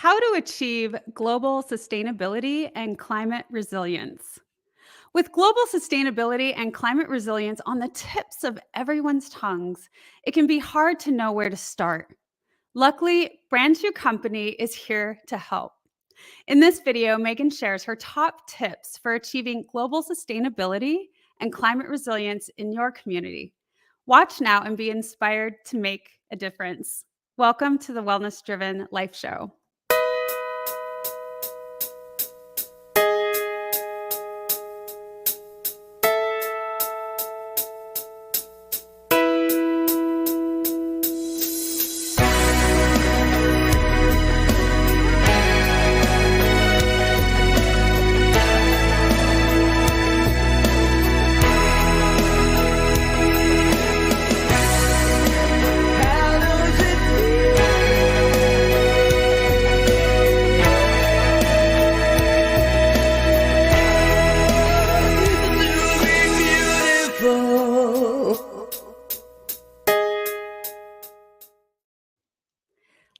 How to achieve global sustainability and climate resilience. With global sustainability and climate resilience on the tips of everyone's tongues, it can be hard to know where to start. Luckily, Bundschu Company is here to help. In this video, Megan shares her top tips for achieving global sustainability and climate resilience in your community. Watch now and be inspired to make a difference. Welcome to the Wellness Driven Life Show.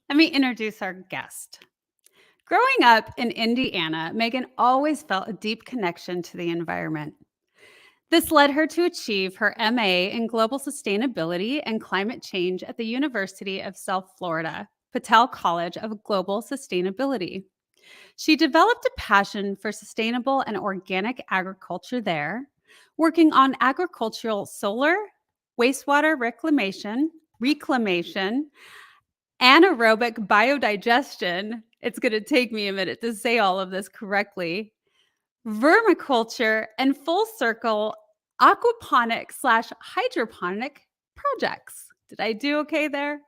Let me introduce our guest. Growing up in Indiana, Megan always felt a deep connection to the environment. This led her to achieve her MA in Global Sustainability and Climate Change at the University of South Florida, Patel College of Global Sustainability. She developed a passion for sustainable and organic agriculture there, working on agricultural solar, wastewater reclamation, anaerobic biodigestion. It's going to take me a minute to say all of this correctly. Vermiculture and full circle aquaponic/hydroponic projects. Did I do okay there?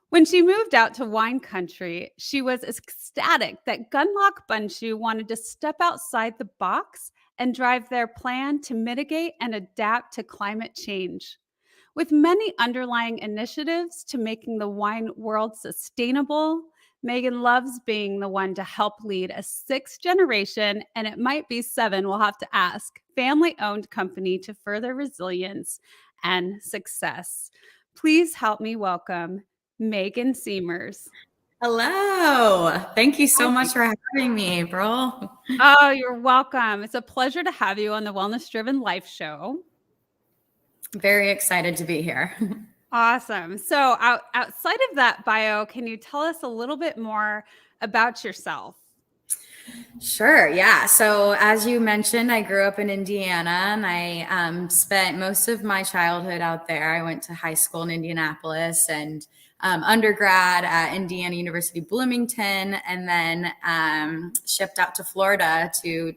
When she moved out to wine country, she was ecstatic that Bundschu wanted to step outside the box and drive their plan to mitigate and adapt to climate change. With many underlying initiatives to making the wine world sustainable, Megan loves being the one to help lead a sixth generation, and it might be seven, we'll have to ask, family-owned company to further resilience and success. Please help me welcome Megan Seamers. Hello. Thank you so much for having me, April. Oh, you're welcome. It's a pleasure to have you on the Wellness Driven Life Show. Very excited to be here. Awesome. So outside of that bio, can you tell us a little bit more about yourself? Sure. Yeah. So as you mentioned, I grew up in Indiana and I spent most of my childhood out there. I went to high school in Indianapolis and undergrad at Indiana University Bloomington, and then shipped out to Florida to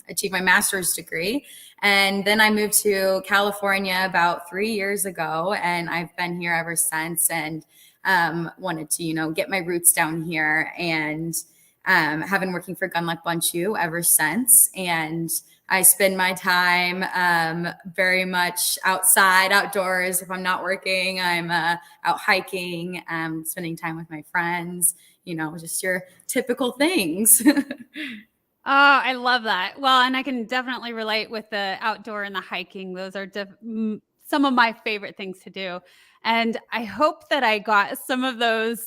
achieve my master's degree. And then I moved to California about 3 years ago, and I've been here ever since, and wanted to, get my roots down here, and have been working for Bundschu ever since. And I spend my time very much outside, outdoors. If I'm not working, I'm out hiking, spending time with my friends, just your typical things. Oh, I love that. Well, and I can definitely relate with the outdoor and the hiking. Those are some of my favorite things to do. And I hope that I got some of the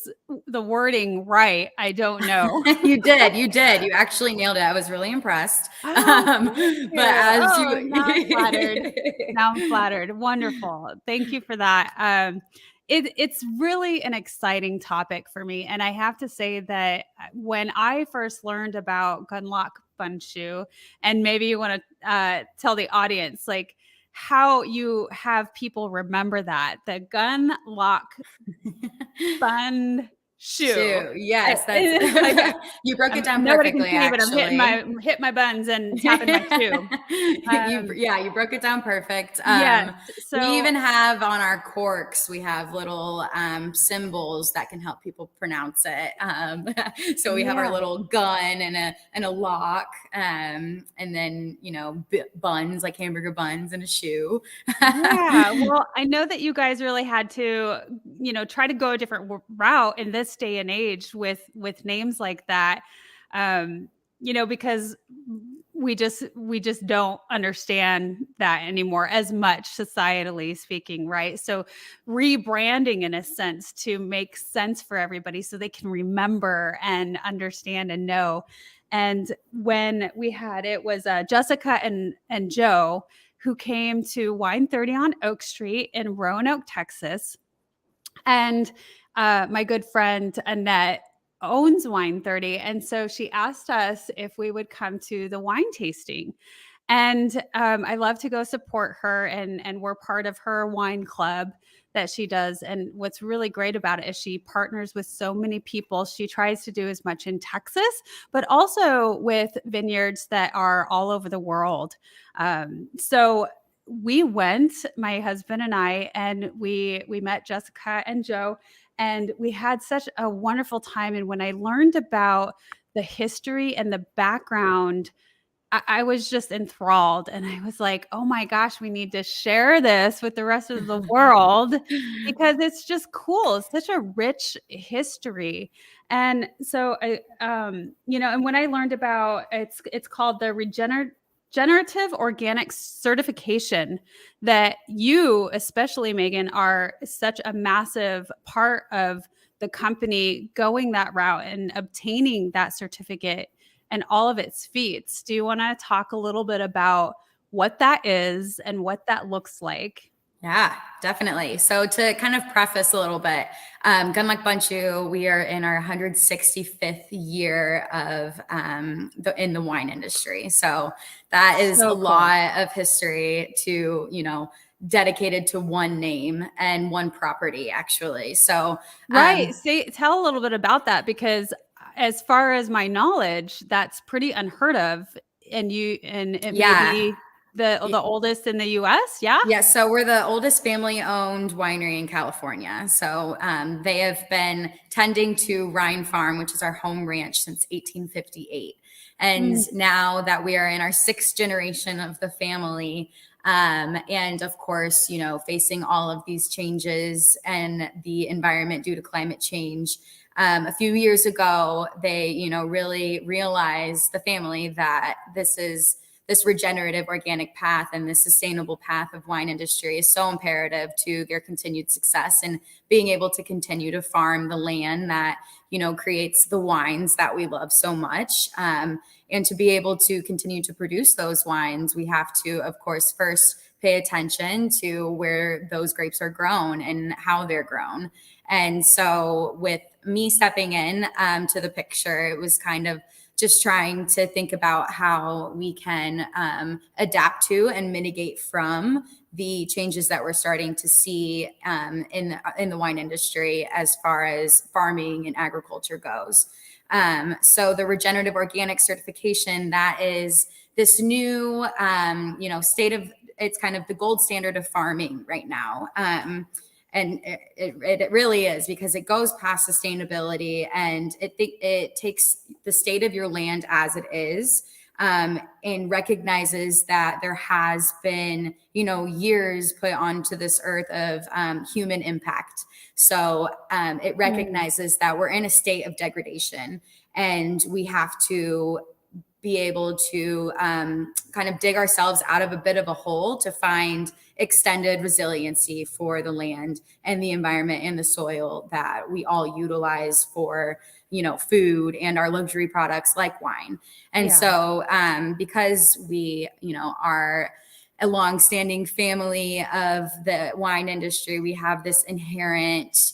wording right. I don't know. You did. You actually nailed it. I was really impressed. Oh, But as now I'm flattered. Now I'm flattered. Wonderful. Thank you for that. It's really an exciting topic for me. And I have to say that when I first learned about Bundschu, and maybe you want to tell the audience, like, how you have people remember that, the Bundschu. Yes, that's you broke it down perfectly. But I'm hitting my buns and tapping my shoe. You broke it down perfect. Yes, so we even have on our corks, we have little symbols that can help people pronounce it. So we have our little gun and a lock, and then buns, like hamburger buns, and a shoe. Yeah, well, I know that you guys really had to, try to go a different route in this day and age with names like that, because we just don't understand that anymore as much, societally speaking, right? So rebranding in a sense to make sense for everybody so they can remember and understand and know. And when we had it was Jessica and Joe who came to Wine 30 on Oak Street in Roanoke, Texas. And my good friend Annette owns Wine 30. And so she asked us if we would come to the wine tasting. And I love to go support her, and we're part of her wine club that she does. And what's really great about it is she partners with so many people. She tries to do as much in Texas, but also with vineyards that are all over the world. So we went, my husband and I, and we met Jessica and Joe, and we had such a wonderful time. And when I learned about the history and the background, I was just enthralled, and I was like, "Oh my gosh, we need to share this with the rest of the world because it's just cool. It's such a rich history." And so and when I learned about it's called the regenerative organic certification that you, especially Megan, are such a massive part of the company going that route and obtaining that certificate and all of its feats. Do you want to talk a little bit about what that is and what that looks like? Yeah, definitely. So to kind of preface a little bit, Gunlock Bundschu, we are in our 165th year of in the wine industry. So that is a So cool. lot of history to, dedicated to one name and one property, actually. So Right. Tell a little bit about that because as far as my knowledge, that's pretty unheard of. And it may yeah, be the oldest in the US. Yeah. yeah, so we're the oldest family-owned winery in California. So they have been tending to Rhine Farm, which is our home ranch, since 1858. And Mm, now that we are in our sixth generation of the family, and of course, facing all of these changes and the environment due to climate change. A few years ago, they, really realized, the family, that this regenerative organic path and this sustainable path of wine industry is so imperative to their continued success and being able to continue to farm the land that creates the wines that we love so much. And to be able to continue to produce those wines, we have to, of course, first pay attention to where those grapes are grown and how they're grown. And so with me stepping in to the picture, it was kind of just trying to think about how we can adapt to and mitigate from the changes that we're starting to see in the wine industry as far as farming and agriculture goes. So the regenerative organic certification, that is this new, state of, it's kind of the gold standard of farming right now. And it really is, because it goes past sustainability, and it takes the state of your land as it is, and recognizes that there has been years put onto this earth of human impact. So it mm, recognizes that we're in a state of degradation, and we have to be able to kind of dig ourselves out of a bit of a hole to find extended resiliency for the land and the environment and the soil that we all utilize for food and our luxury products like wine. And yeah. so because we are a long-standing family of the wine industry, we have this inherent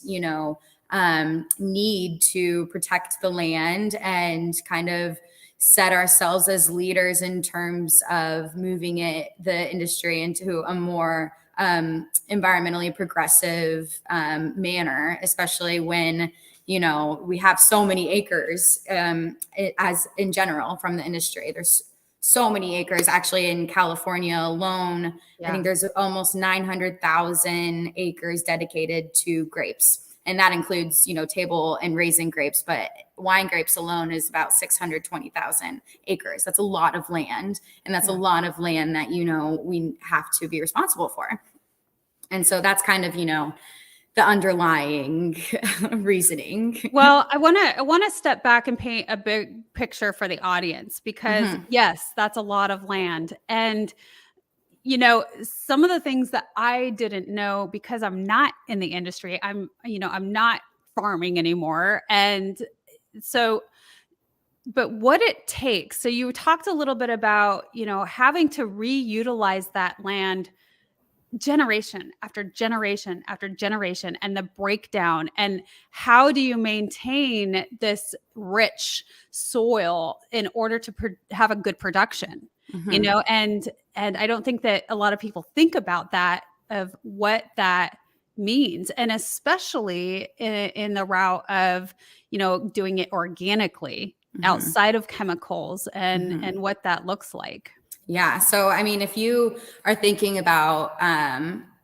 need to protect the land and kind of set ourselves as leaders in terms of moving the industry into a more environmentally progressive manner, especially when we have so many acres as in general from the industry. There's so many acres actually in California alone. I Yeah. think there's almost 900,000 acres dedicated to grapes. And that includes, table and raisin grapes, but wine grapes alone is about 620,000 acres. That's a lot of land. And that's a Yeah. lot of land that, we have to be responsible for. And so that's kind of, the underlying reasoning. Well, I want to step back and paint a big picture for the audience because Mhm. yes, that's a lot of land. And some of the things that I didn't know because I'm not in the industry. I'm not farming anymore. And so but what it takes. So you talked a little bit about, having to reutilize that land generation after generation after generation and the breakdown, and how do you maintain this rich soil in order to have a good production, Mhm. and I don't think that a lot of people think about that, of what that means, and especially in the route of doing it organically Mhm. outside of chemicals, and Mhm. what that looks like. Yeah. So, I mean, if you are thinking about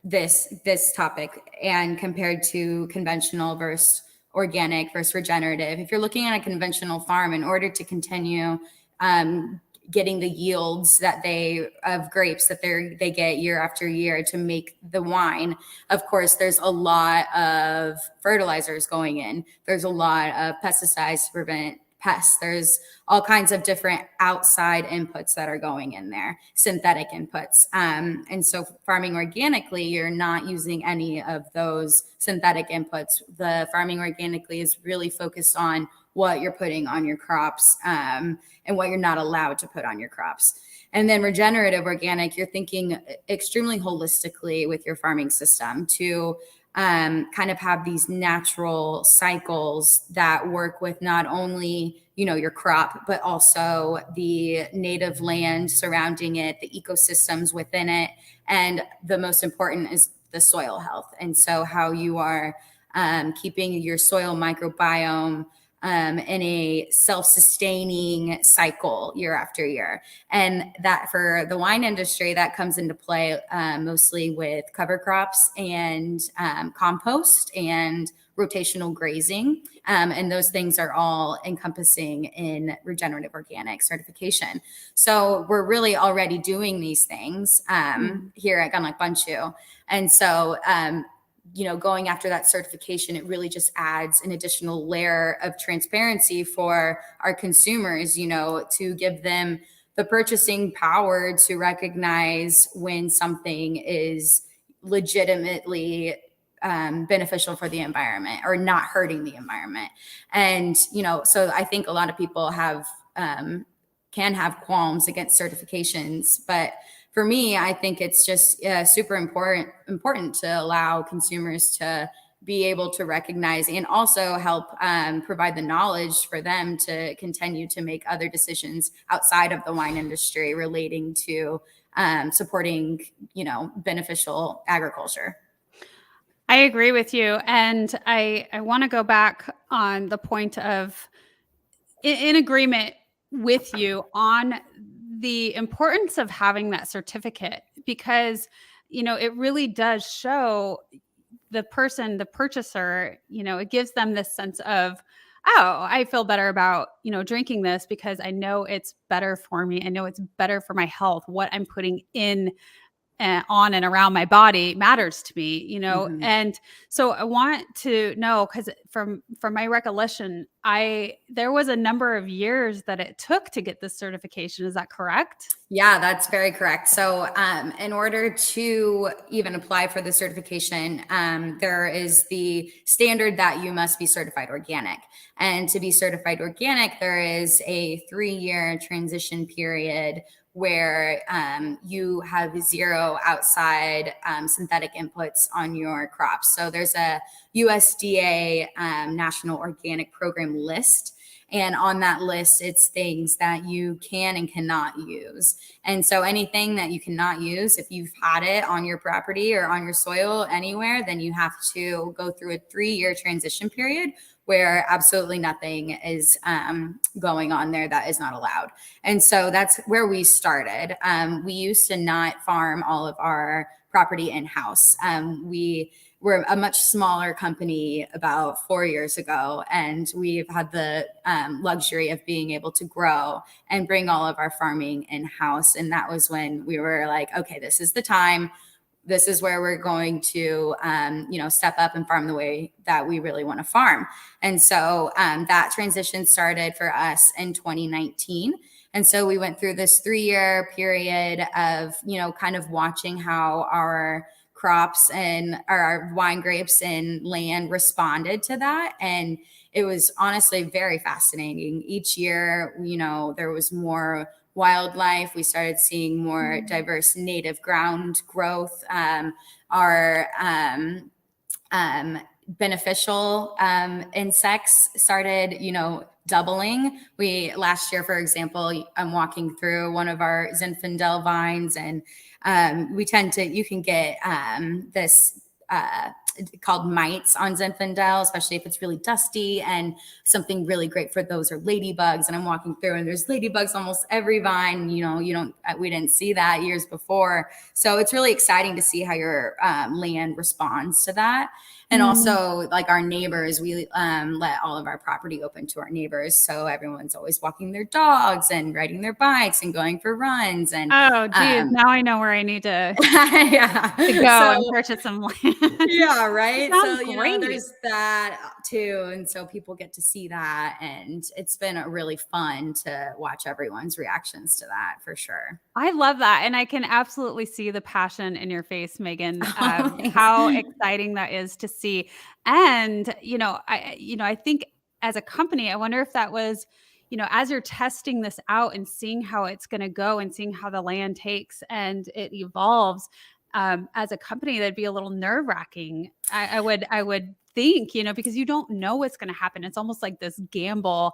this topic and compared to conventional versus organic versus regenerative, if you're looking at a conventional farm, in order to continue um, getting the yields that they of grapes that they get year after year to make the wine, of course, there's a lot of fertilizers going in. There's a lot of pesticides to prevent pests. There's all kinds of different outside inputs that are going in there, synthetic inputs. And so farming organically, you're not using any of those synthetic inputs. The farming organically is really focused on what you're putting on your crops, and what you're not allowed to put on your crops. And then regenerative organic, you're thinking extremely holistically with your farming system to kind of have these natural cycles that work with not only your crop, but also the native land surrounding it, the ecosystems within it, and the most important is the soil health. And so how you are keeping your soil microbiome in a self-sustaining cycle year after year. And that for the wine industry, that comes into play mostly with cover crops and compost and rotational grazing. And those things are all encompassing in regenerative organic certification. So we're really already doing these things here at Bundschu. And so going after that certification, it really just adds an additional layer of transparency for our consumers, to give them the purchasing power to recognize when something is legitimately beneficial for the environment or not hurting the environment. And, so I think a lot of people can have qualms against certifications, but for me, I think it's just super important to allow consumers to be able to recognize and also help provide the knowledge for them to continue to make other decisions outside of the wine industry relating to supporting, beneficial agriculture. I agree with you. And I want to go back on the point of in agreement with you on the importance of having that certificate, because, it really does show the person, the purchaser, it gives them this sense of, oh, I feel better about, drinking this because I know it's better for me. I know it's better for my health. What I'm putting in on and around my body matters to me, Mm-hmm. and so I want to know, because from my recollection, I there was a number of years that it took to get this certification. Is that correct? Yeah, that's very correct. So, in order to even apply for the certification, there is the standard that you must be certified organic. And to be certified organic, there is a 3-year transition period where you have zero outside synthetic inputs on your crops. So, there's a USDA National Organic Program list. And on that list, it's things that you can and cannot use. And so anything that you cannot use, if you've had it on your property or on your soil anywhere, then you have to go through a 3-year transition period where absolutely nothing is going on there that is not allowed. And so that's where we started. We used to not farm all of our property in-house. We're a much smaller company about 4 years ago, and we've had the luxury of being able to grow and bring all of our farming in-house. And that was when we were like, okay, this is the time. this is where we're going to, step up and farm the way that we really want to farm. And so that transition started for us in 2019. And so we went through this 3-year period of, kind of watching how our crops and our wine grapes and land responded to that. And it was honestly very fascinating. Each year, there was more wildlife. We started seeing more diverse native ground growth. Our beneficial insects started, doubling. Last year, for example, I'm walking through one of our Zinfandel vines, and you can get this called mites on Zinfandel, especially if it's really dusty, and something really great for those are ladybugs. And I'm walking through and there's ladybugs almost every vine. We didn't see that years before. So it's really exciting to see how your land responds to that. And also, like our neighbors, we let all of our property open to our neighbors. So everyone's always walking their dogs and riding their bikes and going for runs. And oh, geez, now I know where I need to, yeah. to go and purchase some land. Yeah, right. Sounds So, great. there's that too. And so people get to see that. And it's been really fun to watch everyone's reactions to that for sure. I love that. And I can absolutely see the passion in your face, Megan, Thanks. how exciting that is to see. And, I think as a company, I wonder if that was, as you're testing this out and seeing how it's going to go and seeing how the land takes and it evolves, as a company, that'd be a little nerve wracking. I would think, because you don't know what's going to happen. It's almost like this gamble,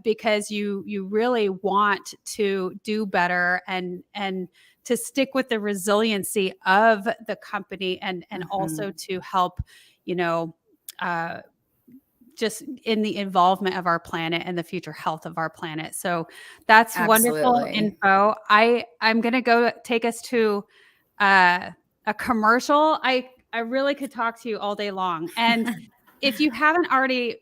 because you really want to do better and to stick with the resiliency of the company and also to help, just in the involvement of our planet and the future health of our planet. So that's wonderful info. I'm going to go take us to a commercial. I really could talk to you all day long. And if you haven't already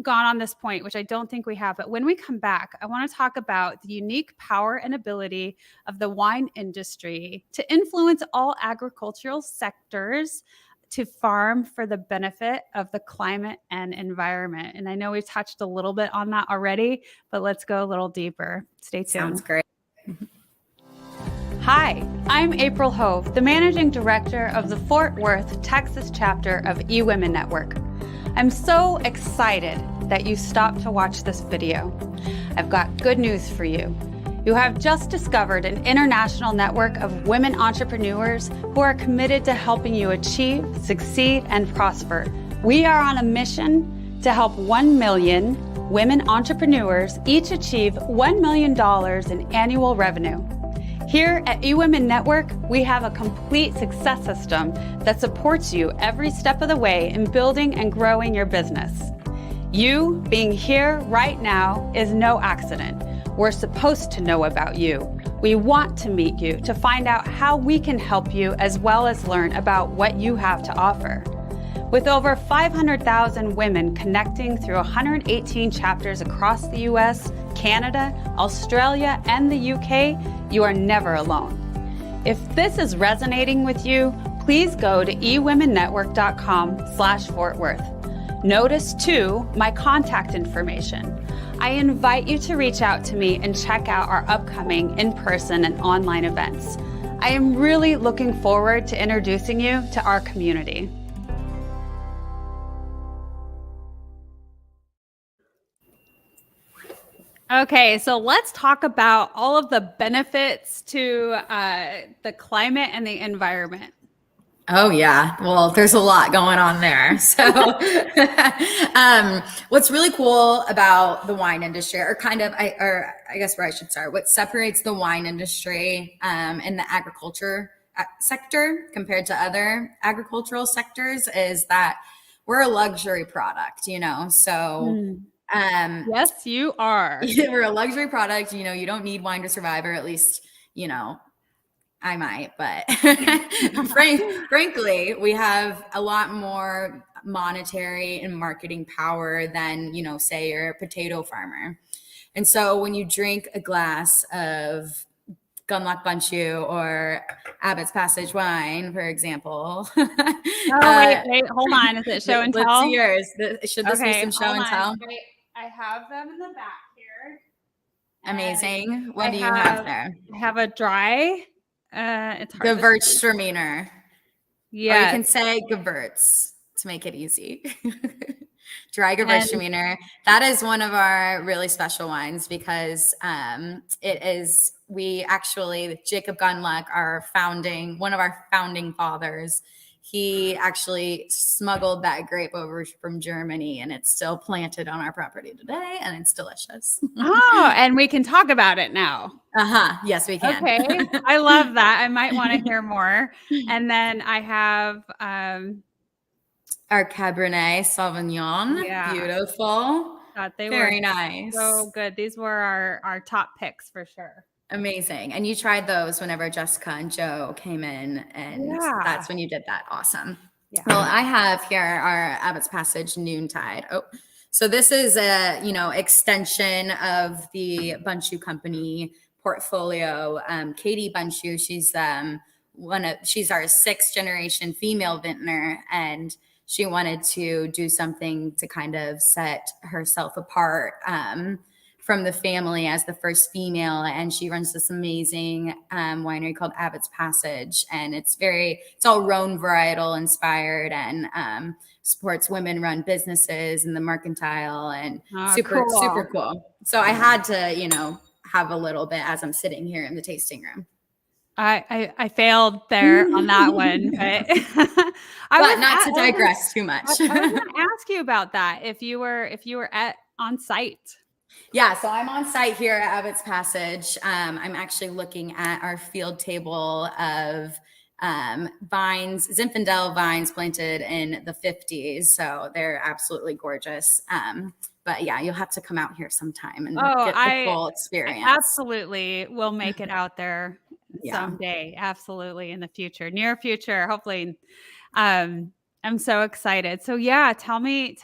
gone on this point, which I don't think we have, but when we come back, I want to talk about the unique power and ability of the wine industry to influence all agricultural sectors to farm for the benefit of the climate and environment. And I know we've touched a little bit on that already, but let's go a little deeper. Stay tuned. Sounds great. Hi, I'm April Hove, the Managing Director of the Fort Worth, Texas chapter of eWomen Network. I'm so excited that you stopped to watch this video. I've got good news for you. You have just discovered an international network of women entrepreneurs who are committed to helping you achieve, succeed, and prosper. We are on a mission to help 1 million women entrepreneurs each achieve $1 million in annual revenue. Here at eWomen Network, we have a complete success system that supports you every step of the way in building and growing your business. You being here right now is no accident. We're supposed to know about you. We want to meet you to find out how we can help you as well as learn about what you have to offer. With over 500,000 women connecting through 118 chapters across the US, Canada, Australia, and the UK, you are never alone. If this is resonating with you, please go to eWomenNetwork.com/Fort Worth. Notice too my contact information. I invite you to reach out to me and check out our upcoming in-person and online events. I am really looking forward to introducing you to our community. Okay, so let's talk about all of the benefits to the climate and the environment. Oh yeah. Well, there's a lot going on there. So, what's really cool about the wine industry, or I guess where I should start, what separates the wine industry and the agriculture sector compared to other agricultural sectors is that we're a luxury product, So, yes, you are. we're a luxury product. You don't need wine to survive, or at least, I might, but frankly, we have a lot more monetary and marketing power than, say you're a potato farmer. And so when you drink a glass of Gunlock Bundschu or Abbott's Passage wine, for example. Oh, wait, hold on. Is it show and Let's see tell? yours. Should this be Okay, some show hold and on. tell? I have them in the back here. And Amazing. I What do you have have there? I have a dry, it's hard to see. Gewürztraminer. Or you Yes, can say Gewürz to make it easy. Dry and Gewürztraminer. That is one of our really special wines because we actually, Jacob Gunluck, one of our founding fathers, he actually smuggled that grape over from Germany and it's still planted on our property today and it's delicious. oh, and we can talk about it now. Yes, we can. Okay, I love that. I might want to hear more. And then I have, Our Cabernet Sauvignon. yeah, Beautiful. thought they were Very nice. so good. These were our top picks for sure. Amazing. And you tried those whenever Jessica and Joe came in, and Yeah. that's when you did that. Awesome. Yeah. Well, I have here our Abbott's Passage Noontide. Oh, so this is a extension of the Bundschu Company portfolio. Katie Bundschu, she's our sixth generation female vintner, and she wanted to do something to kind of set herself apart from the family as the first female. And she runs this amazing winery called Abbott's Passage. And it's all Rhone varietal inspired and supports women run businesses in the mercantile and super cool. So I had to, have a little bit as I'm sitting here in the tasting room. I failed there on that one, but not to digress too much. I was going to ask you about that. If you were on site. Yeah, so I'm on site here at Abbott's Passage. I'm actually looking at our field table of vines, Zinfandel vines planted in the 50s. So they're absolutely gorgeous. But yeah, you'll have to come out here sometime and get the full experience. I absolutely will make it out there someday. Absolutely, in the future, near future, hopefully. I'm so excited. So yeah, tell me.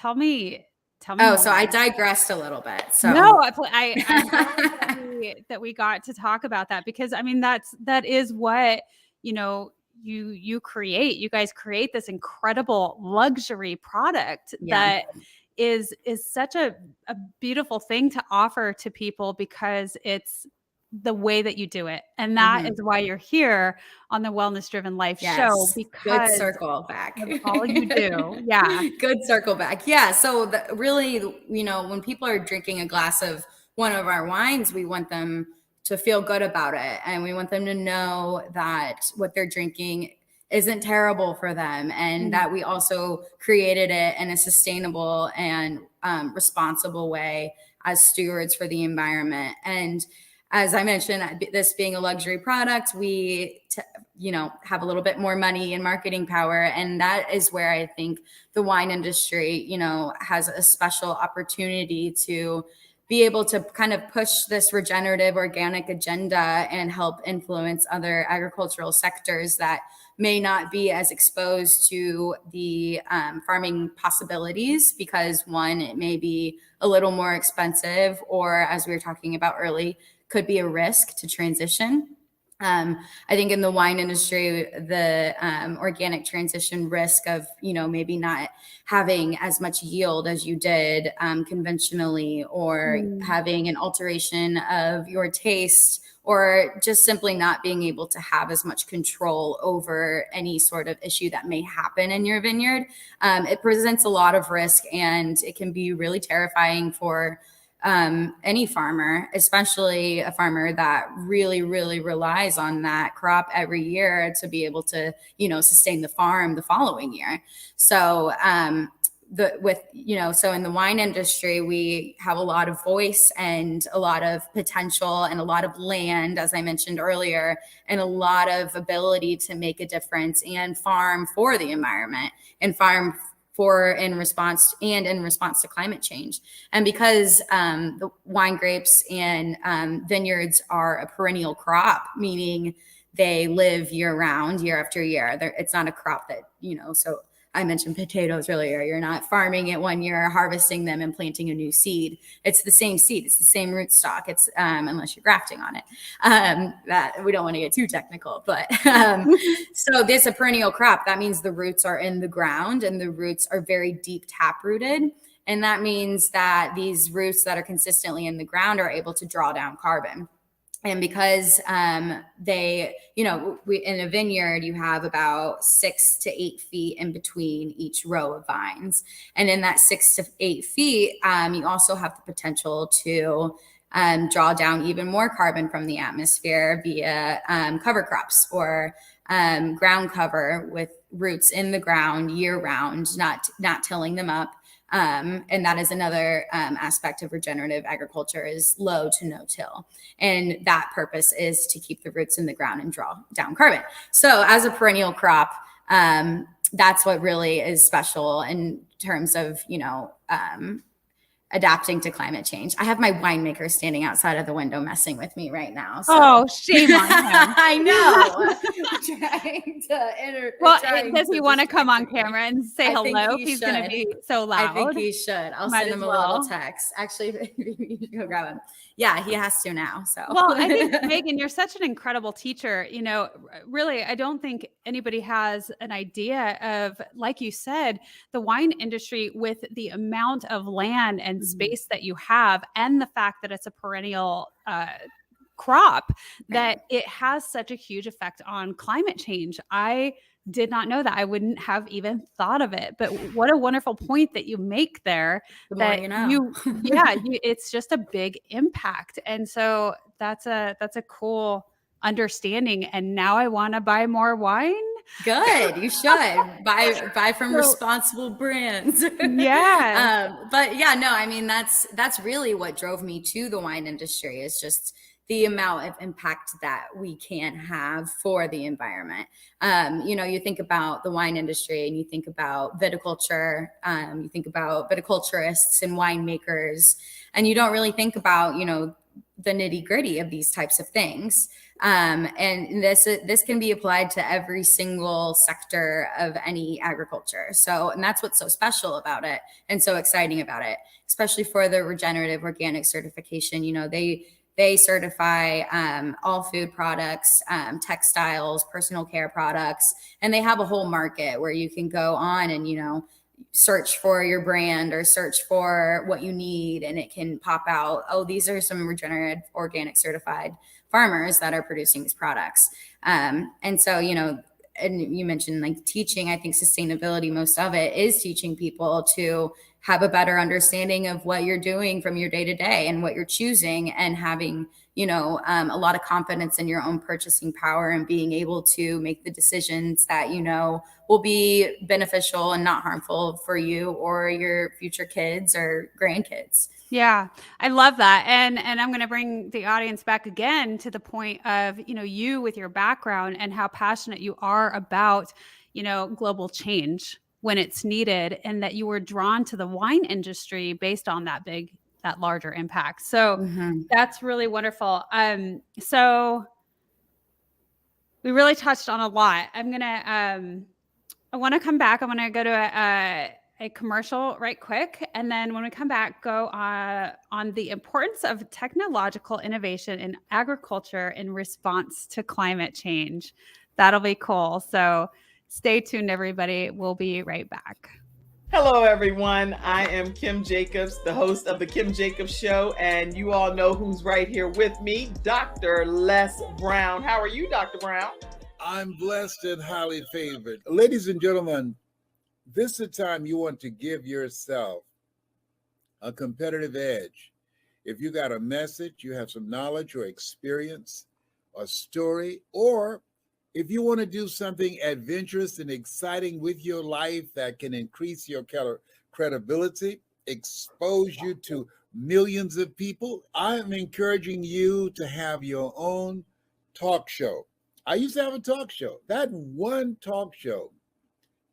Oh, more. So I digressed a little bit. So no, I'm glad that we got to talk about that because I mean that is what you create. You guys create this incredible luxury product that is such a beautiful thing to offer to people because it's the way that you do it. And that is why you're here on the Wellness Driven Life show, because good circle back. Of all you do. Yeah. Good circle back. Yeah. So really, when people are drinking a glass of one of our wines, we want them to feel good about it. And we want them to know that what they're drinking isn't terrible for them, and that we also created it in a sustainable and responsible way as stewards for the environment. And as I mentioned, this being a luxury product, we have a little bit more money and marketing power, and that is where I think the wine industry has a special opportunity to be able to kind of push this regenerative organic agenda and help influence other agricultural sectors that may not be as exposed to the farming possibilities because one, it may be a little more expensive, or as we were talking about early, could be a risk to transition. I think in the wine industry, the organic transition risk of, maybe not having as much yield as you did conventionally, or having an alteration of your taste, or just simply not being able to have as much control over any sort of issue that may happen in your vineyard. It presents a lot of risk, and it can be really terrifying for any farmer, especially a farmer that really, really relies on that crop every year to be able to, sustain the farm the following year. So, so in the wine industry, we have a lot of voice and a lot of potential and a lot of land, as I mentioned earlier, and a lot of ability to make a difference and farm for the environment and farm in response to climate change. And because the wine grapes and vineyards are a perennial crop, meaning they live year round, year after year. It's not a crop that, so I mentioned potatoes earlier. You're not farming it 1 year, harvesting them and planting a new seed. It's the same seed. It's the same rootstock. It's unless you're grafting on it. That we don't want to get too technical, but so this a perennial crop. That means the roots are in the ground and the roots are very deep tap rooted. And that means that these roots that are consistently in the ground are able to draw down carbon. And because they, in a vineyard, you have about 6 to 8 feet in between each row of vines. And in that 6 to 8 feet, you also have the potential to draw down even more carbon from the atmosphere via cover crops or ground cover with roots in the ground year round, not tilling them up. And that is another aspect of regenerative agriculture is low to no till. And that purpose is to keep the roots in the ground and draw down carbon. So as a perennial crop, that's what really is special in terms of, adapting to climate change. I have my winemaker standing outside of the window messing with me right now. So. Oh, shame on him. I know. Does he want to come on camera and say hello? He's going to be so loud. I think he should. I'll send him a little text. Actually, you should go grab him. Yeah, he has to now. So, well, I think Meghan, you're such an incredible teacher. Really, I don't think anybody has an idea of, like you said, the wine industry with the amount of land and space that you have, and the fact that it's a perennial crop, that it has such a huge effect on climate change. I did not know that. I wouldn't have even thought of it. But what a wonderful point that you make there. The more you know. It's just a big impact. And so that's a cool understanding. And now I want to buy more wine. Good. You should buy from responsible brands. Yeah. But yeah, no, I mean, that's really what drove me to the wine industry, is just the amount of impact that we can have for the environment. You think about the wine industry and you think about viticulture, you think about viticulturists and winemakers, and you don't really think about, the nitty gritty of these types of things. And this can be applied to every single sector of any agriculture. And that's what's so special about it and so exciting about it, especially for the regenerative organic certification. They certify all food products, textiles, personal care products, and they have a whole market where you can go on and, search for your brand or search for what you need, and it can pop out, oh, these are some regenerative organic certified farmers that are producing these products. And so, and you mentioned like teaching, I think sustainability, most of it is teaching people to have a better understanding of what you're doing from your day to day and what you're choosing, and having, a lot of confidence in your own purchasing power and being able to make the decisions that, will be beneficial and not harmful for you or your future kids or grandkids. Yeah, I love that. And I'm going to bring the audience back again to the point of, you with your background and how passionate you are about, global change when it's needed, and that you were drawn to the wine industry based on that larger impact. So that's really wonderful. So we really touched on a lot. I want to come back. I want to go to a commercial right quick. And then when we come back, go on the importance of technological innovation in agriculture in response to climate change. That'll be cool. So stay tuned, everybody. We'll be right back. Hello, everyone. I am Kim Jacobs, the host of The Kim Jacobs Show. And you all know who's right here with me, Dr. Les Brown. How are you, Dr. Brown? I'm blessed and highly favored. Ladies and gentlemen, this is the time you want to give yourself a competitive edge. If you got a message, you have some knowledge or experience, a story, or if you want to do something adventurous and exciting with your life that can increase your credibility, expose you to millions of people, I'm encouraging you to have your own talk show. I used to have a talk show. That one talk show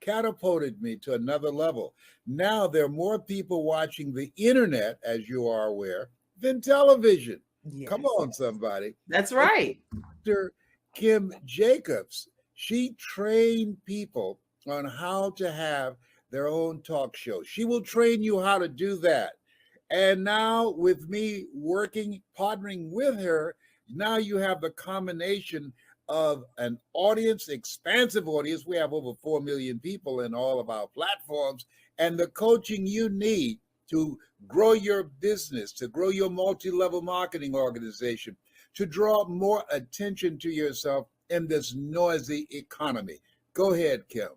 catapulted me to another level. Now there are more people watching the internet, as you are aware, than television. Yes. Come on, somebody. That's right. Dr. Kim Jacobs, she trained people on how to have their own talk show. She will train you how to do that. And now with me working, partnering with her, now you have the combination of an audience, expansive audience. We have over 4 million people in all of our platforms, and the coaching you need to grow your business, to grow your multi-level marketing organization, to draw more attention to yourself in this noisy economy. Go ahead, Kim.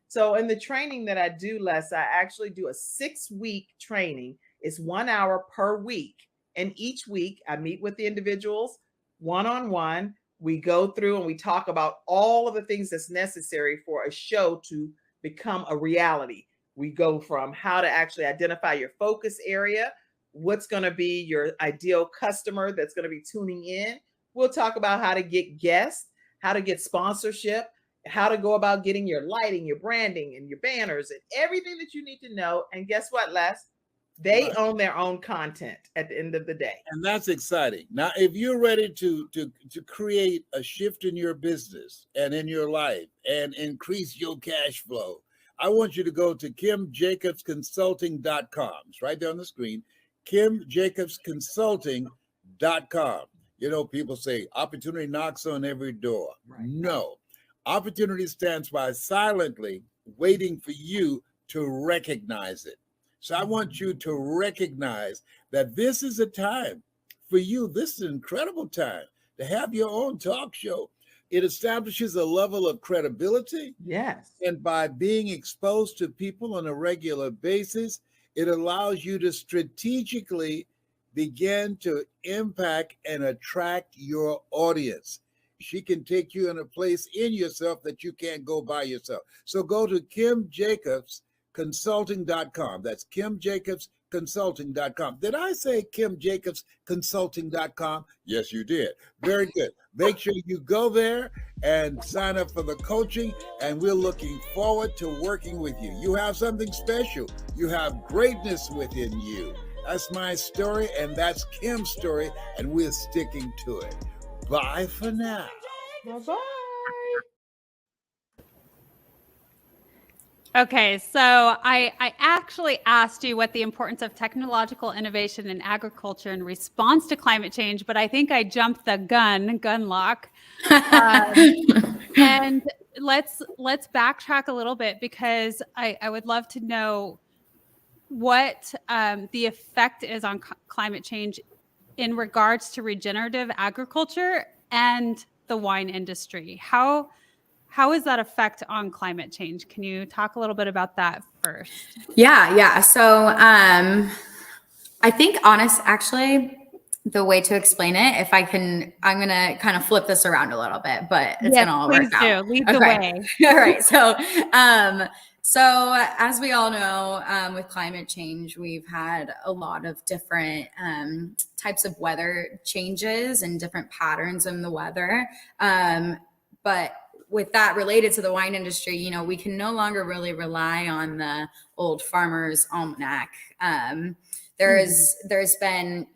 So in the training that I do, Les, I actually do a 6-week training. It's 1 hour per week. And each week I meet with the individuals one-on-one. We go through and we talk about all of the things that's necessary for a show to become a reality. We go from how to actually identify your focus area, what's going to be your ideal customer that's going to be tuning in. We'll talk about how to get guests, how to get sponsorship, how to go about getting your lighting, your branding, and your banners, and everything that you need to know. And guess what, Les? They own their own content at the end of the day. And that's exciting. Now, if you're ready to create a shift in your business and in your life and increase your cash flow, I want you to go to KimJacobsConsulting.com. It's right there on the screen, KimJacobsConsulting.com. You know, people say opportunity knocks on every door. Right. No. Opportunity stands by silently waiting for you to recognize it. So I want you to recognize that this is a time for you. This is an incredible time to have your own talk show. It establishes a level of credibility. Yes. And by being exposed to people on a regular basis, it allows you to strategically begin to impact and attract your audience. She can take you in a place in yourself that you can't go by yourself. So go to KimJacobsConsulting.com. That's KimJacobsConsulting.com. Did I say KimJacobsConsulting.com? Yes, you did. Very good. Make sure you go there and sign up for the coaching, and we're looking forward to working with you. You have something special. You have greatness within you. That's my story, and that's Kim's story, and we're sticking to it. Bye for now. Bye-bye. Okay, so I actually asked you what the importance of technological innovation in agriculture in response to climate change, but I think I jumped the gun lock. And let's backtrack a little bit, because I would love to know what the effect is on climate change in regards to regenerative agriculture and the wine industry. How is that effect on climate change? Can you talk a little bit about that first? Yeah. So I think actually the way to explain it, if I can, I'm going to kind of flip this around a little bit, but it's going to all work out. Lead the way. All right. So as we all know, with climate change, we've had a lot of different types of weather changes and different patterns in the weather. But with that related to the wine industry, you know, we can no longer really rely on the old farmer's almanac. There's been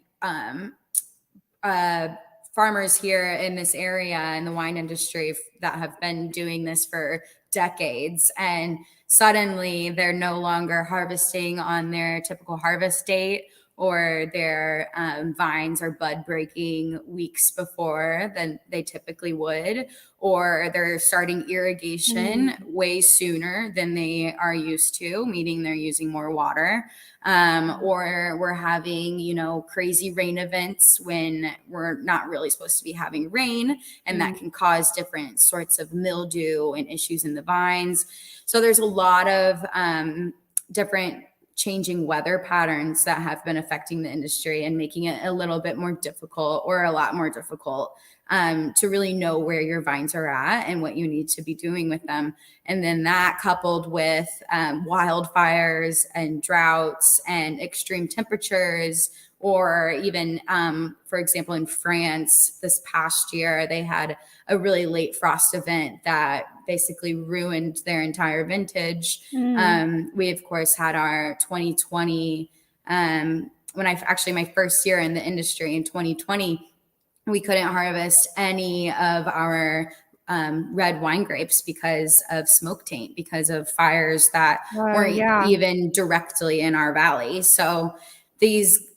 farmers here in this area in the wine industry that have been doing this for decades, and suddenly they're no longer harvesting on their typical harvest date, or their vines are bud breaking weeks before than they typically would, or they're starting irrigation way sooner than they are used to, meaning they're using more water. Or we're having, you know, crazy rain events when we're not really supposed to be having rain, and that can cause different sorts of mildew and issues in the vines. So there's a lot of different changing weather patterns that have been affecting the industry and making it a little bit more difficult, or a lot more difficult, to really know where your vines are at and what you need to be doing with them. And then that coupled with wildfires and droughts and extreme temperatures, or even, for example, in France this past year, they had a really late frost event that basically ruined their entire vintage. We, of course, had our 2020, my first year in the industry in 2020, we couldn't harvest any of our red wine grapes because of smoke taint, because of fires that weren't yeah. even directly in our valley. So these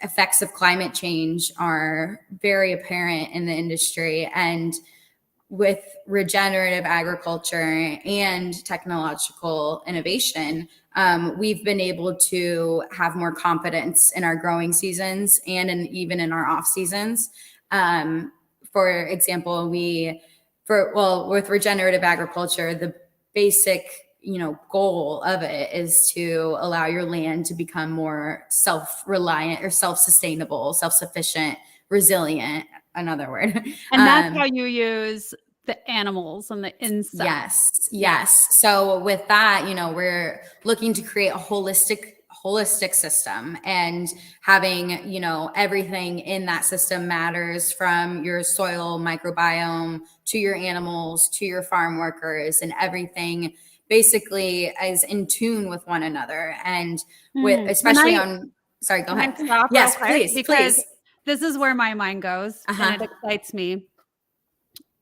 effects of climate change are very apparent in the industry. And with regenerative agriculture and technological innovation, we've been able to have more confidence in our growing seasons and even in our off seasons. For example, with regenerative agriculture, the basic goal of it is to allow your land to become more self-reliant or self-sustainable, self-sufficient, resilient, another word. And that's how you use the animals and the insects. Yes. So with that, we're looking to create a holistic system, and having, everything in that system matters, from your soil microbiome to your animals to your farm workers, and everything basically is in tune with one another. And especially sorry, go ahead. Stop Yes, real quick, please. This is where my mind goes, and it excites me.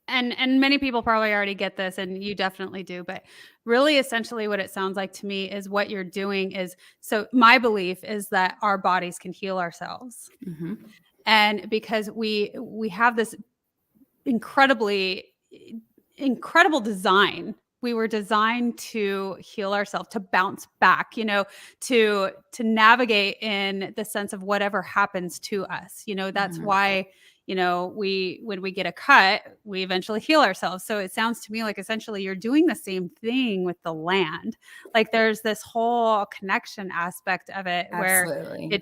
And many people probably already get this, and you definitely do, but really essentially what it sounds like to me is what you're doing is, so my belief is that our bodies can heal ourselves. Mm-hmm. And because we have this incredible design. We were designed to heal ourselves, to bounce back, to navigate in the sense of whatever happens to us. That's why, when we get a cut, we eventually heal ourselves. So it sounds to me like essentially you're doing the same thing with the land. Like there's this whole connection aspect of it. Absolutely. Where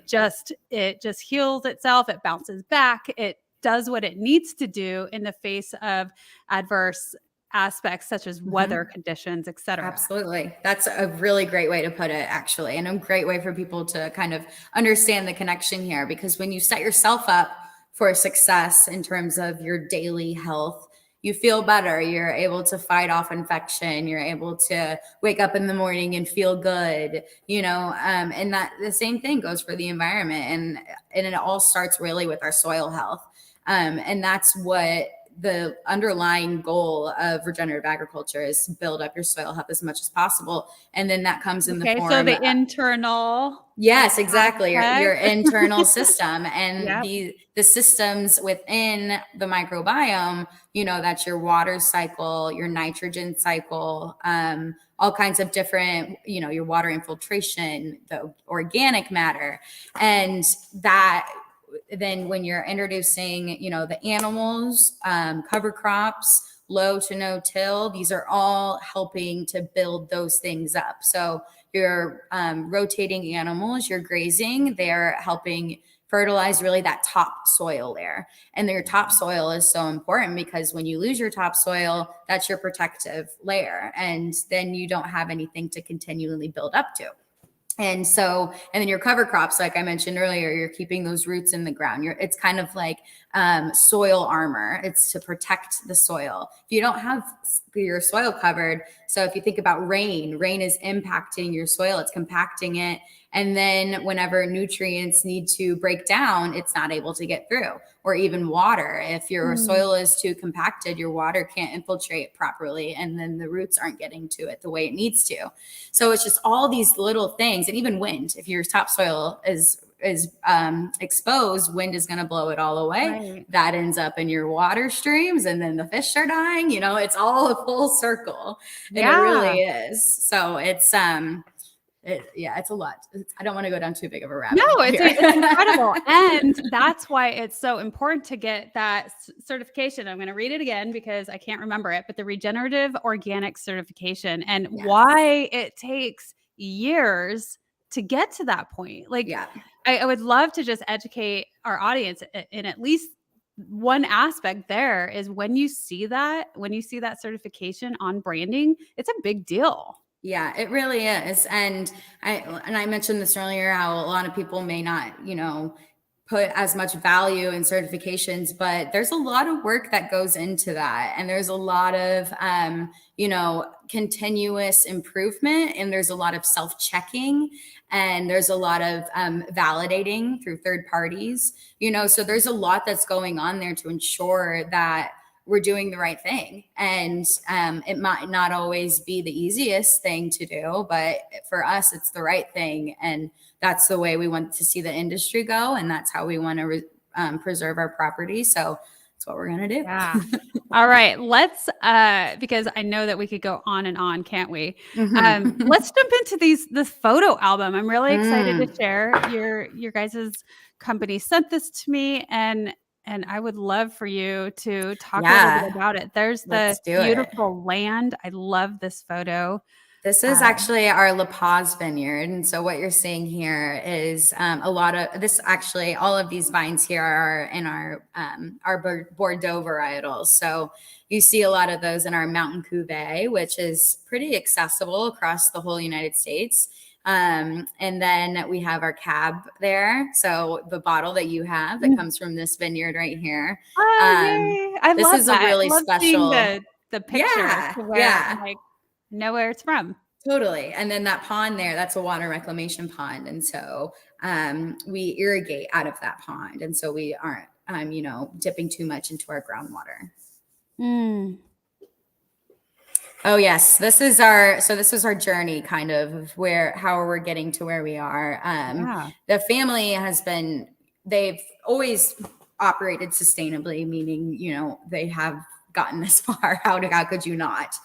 it just heals itself. It bounces back. It does what it needs to do in the face of adverse aspects such as weather conditions, et cetera. Absolutely. That's a really great way to put it, actually, and a great way for people to kind of understand the connection here, because when you set yourself up for success in terms of your daily health, you feel better. You're able to fight off infection. You're able to wake up in the morning and feel good, and that the same thing goes for the environment. And it all starts really with our soil health. And that's what the underlying goal of regenerative agriculture is, to build up your soil health as much as possible. And then that comes in the form. So the internal. Yes, exactly. Your internal system, and the systems within the microbiome, that's your water cycle, your nitrogen cycle, all kinds of different, your water infiltration, the organic matter. And that then when you're introducing, the animals, cover crops, low to no till, these are all helping to build those things up. So your rotating animals, your grazing, they're helping fertilize really that top soil there. And your top soil is so important, because when you lose your top soil, that's your protective layer. And then you don't have anything to continually build up to. And then your cover crops, like I mentioned earlier, you're keeping those roots in the ground. It's kind of like soil armor. It's to protect the soil. If you don't have your soil covered, so if you think about rain is impacting your soil, it's compacting it. And then whenever nutrients need to break down, it's not able to get through. Or even water. If your soil is too compacted, your water can't infiltrate properly, and then the roots aren't getting to it the way it needs to. So it's just all these little things. And even wind, if your topsoil is exposed, wind is going to blow it all away. Right. That ends up in your water streams, and then the fish are dying. It's all a full circle. And it really is. So it's it's a lot. I don't want to go down too big of a rabbit hole. No, it's incredible. And that's why it's so important to get that certification. I'm going to read it again because I can't remember it, but the regenerative organic certification, and why it takes years to get to that point. I would love to just educate our audience in at least one aspect. There is when you see that certification on branding, it's a big deal. Yeah, it really is. And I mentioned this earlier, how a lot of people may not, put as much value in certifications, but there's a lot of work that goes into that. And there's a lot of, continuous improvement, and there's a lot of self-checking, and there's a lot of validating through third parties, so there's a lot that's going on there to ensure that we're doing the right thing. And it might not always be the easiest thing to do, but for us, it's the right thing. And that's the way we want to see the industry go. And that's how we want to preserve our property. So that's what we're going to do. Yeah. All right. Let's, because I know that we could go on and on, can't we? Let's jump into this photo album. I'm really excited to share. Your guys' company sent this to me, and I would love for you to talk a little bit about it. There's the beautiful land. I love this photo. This is actually our La Paz vineyard. And so what you're seeing here is a lot of this, actually, all of these vines here are in our Bordeaux varietals. So you see a lot of those in our Mountain Cuvée, which is pretty accessible across the whole United States. And then we have our cab there. So the bottle that you have that comes from this vineyard right here. Oh, yay. I this love is that. a really special. The picture to where I'm like, know where it's from. Totally. And then that pond there, that's a water reclamation pond. And so we irrigate out of that pond. And so we aren't, dipping too much into our groundwater. Oh, yes. This is our journey, kind of how we're getting to where we are. The family they've always operated sustainably, meaning, they have gotten this far. How could you not?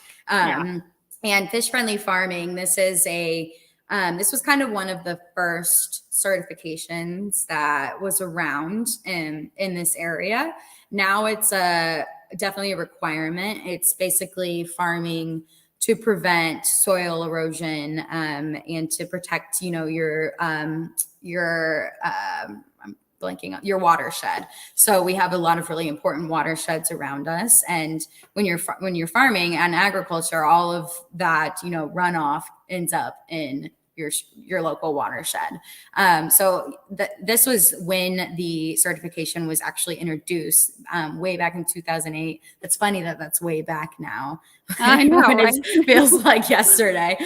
And fish friendly farming, this was kind of one of the first certifications that was around in this area. Now it's definitely a requirement. It's basically farming to prevent soil erosion and to protect, your watershed. So we have a lot of really important watersheds around us. And when you're farming and agriculture, all of that, runoff ends up in your local watershed. So this was when the certification was actually introduced way back in 2008. It's funny that that's way back now. I know, right? It feels like yesterday.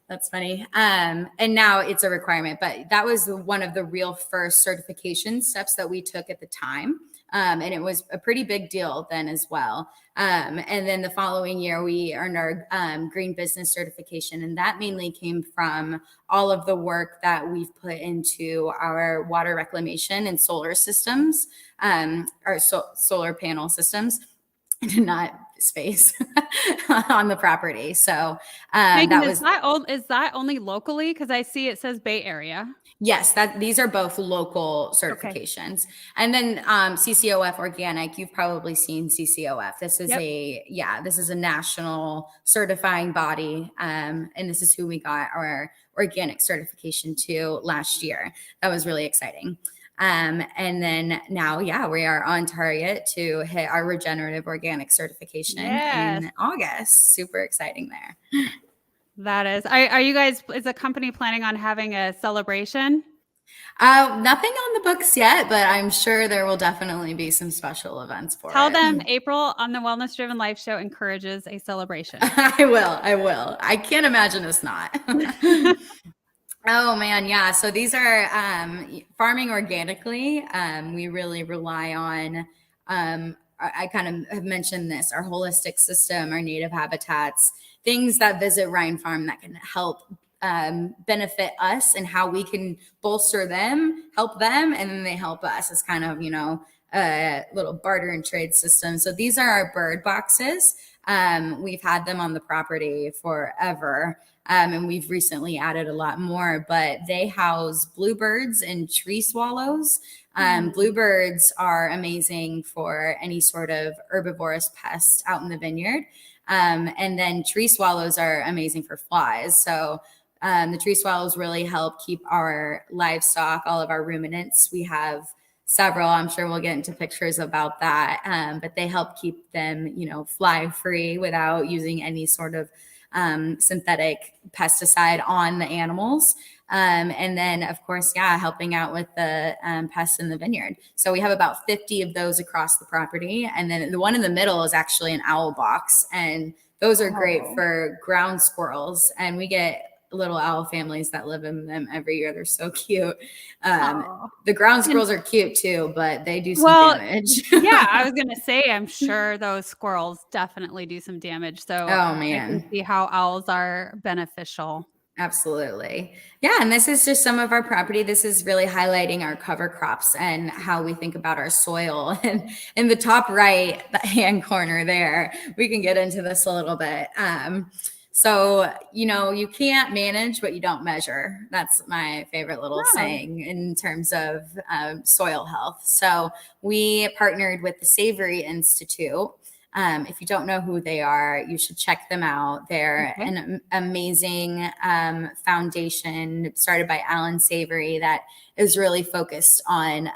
That's funny. And now it's a requirement, but that was one of the real first certification steps that we took at the time. And it was a pretty big deal then as well. And then the following year, we earned our green business certification. And that mainly came from all of the work that we've put into our water reclamation and solar systems, solar panel systems. Not space on the property. So Meghan, is that only locally? Because I see it says Bay Area. Yes, these are both local certifications. Okay. And then CCOF Organic, you've probably seen CCOF. This is this is a national certifying body. And this is who we got our organic certification to last year. That was really exciting. And then now, we are on target to hit our regenerative organic certification in August. Super exciting there. That is. Are you guys, is the company planning on having a celebration? Nothing on the books yet, but I'm sure there will definitely be some special events for it. Tell them April on the Wellness Driven Life Show encourages a celebration. I will. I can't imagine us not. Oh man, yeah. So these are farming organically. We really rely on, I kind of have mentioned this, our holistic system, our native habitats, things that visit Ryan Farm that can help benefit us and how we can bolster them, help them, and then they help us. It's kind of, a little barter and trade system. So these are our bird boxes. We've had them on the property forever. And we've recently added a lot more, but they house bluebirds and tree swallows. Bluebirds are amazing for any sort of herbivorous pest out in the vineyard. And then tree swallows are amazing for flies. So the tree swallows really help keep our livestock, all of our ruminants. We have several, I'm sure we'll get into pictures about that, but they help keep them, fly free without using any sort of synthetic pesticide on the animals. And then of course, helping out with the pests in the vineyard. So we have about 50 of those across the property. And then the one in the middle is actually an owl box. And those are great for ground squirrels. And we get little owl families that live in them every year. They're so cute. Aw. The ground And squirrels are cute too, but they do some well, damage. yeah, I was gonna say, I'm sure those squirrels definitely do some damage, so Oh I can man. see how owls are beneficial. Absolutely. Yeah. And this is just some of our property. This is really highlighting our cover crops and how we think about our soil. And in the top right hand corner there, we can get into this a little bit. So, you can't manage what you don't measure. That's my favorite little Oh, saying in terms of soil health. So we partnered with the Savory Institute. If you don't know who they are, you should check them out. They're okay. an amazing foundation started by Alan Savory that is really focused on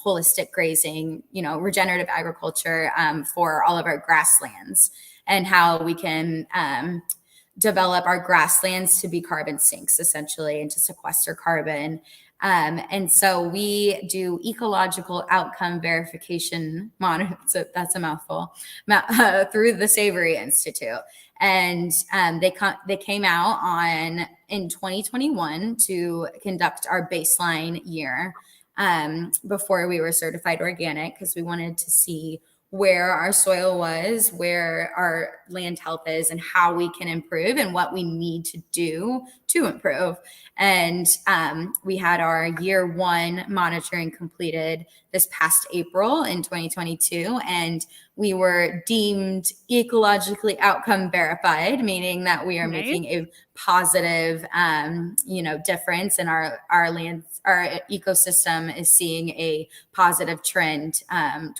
holistic grazing, regenerative agriculture for all of our grasslands, and how we can develop our grasslands to be carbon sinks, essentially, and to sequester carbon. And so we do ecological outcome verification monitor. So that's a mouthful, through the Savory Institute. And they came out in 2021 to conduct our baseline year before we were certified organic, because we wanted to see where our soil was, where our land health is, and how we can improve and what we need to do to improve. And we had our year one monitoring completed this past April in 2022. And we were deemed ecologically outcome verified, meaning that we are Nice. making a positive, difference in our land. Our ecosystem is seeing a positive trend